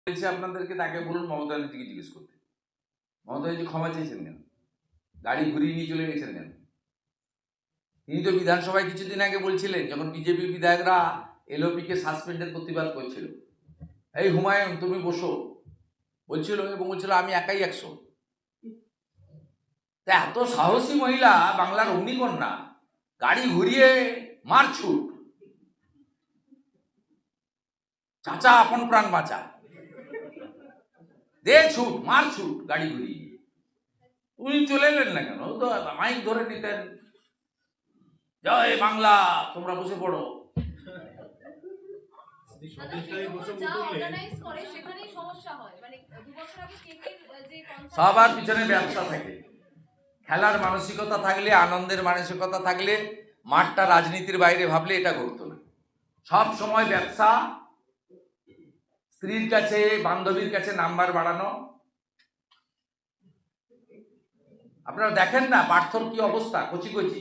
বলছি আপনাদেরকে, তাকে বলুন মমতা ব্যানার্জিকে জিজ্ঞেস করতে। মমতা ব্যানার্জি ক্ষমা চেয়েছেন কেন? গাড়ি ঘুরিয়ে নিয়ে চলে গেছেন কেন? তিনি তো বিধানসভায় কিছুদিন আগে বলছিলেন, যখন বিজেপি বিধায়করা এলওপিকে সাসপেন্ডের প্রতিবাদ করছিল, এই হুমায়ুন তুমি বসো বলছিল, এবং বলছিল আমি একাই 100। তা এত সাহসী মহিলা, বাংলার অগ্নিকন্যা, গাড়ি ঘুরিয়ে মারছুট, চাচা আপন প্রাণ বাঁচা, দে ছুট, মার ছুট, গাড়ি ঘুরিয়ে। উনি চলে এলেন না কেন? তো মাইক ধরে নিতেন, জয় বাংলা, তোমরা বসে পড়ো। সবার পিছনে ব্যবসা থাকে, খেলার মানসিকতা থাকলে, আনন্দের মানসিকতা থাকলে, মাঠটা রাজনীতির বাইরে ভাবলে এটা করতো না। সব সময় ব্যবসা, স্ত্রীর কাছে, বান্ধবীর কাছে নাম্বার বাড়ানো। আপনারা দেখেন না পার্থর কি অবস্থা, কচি কচি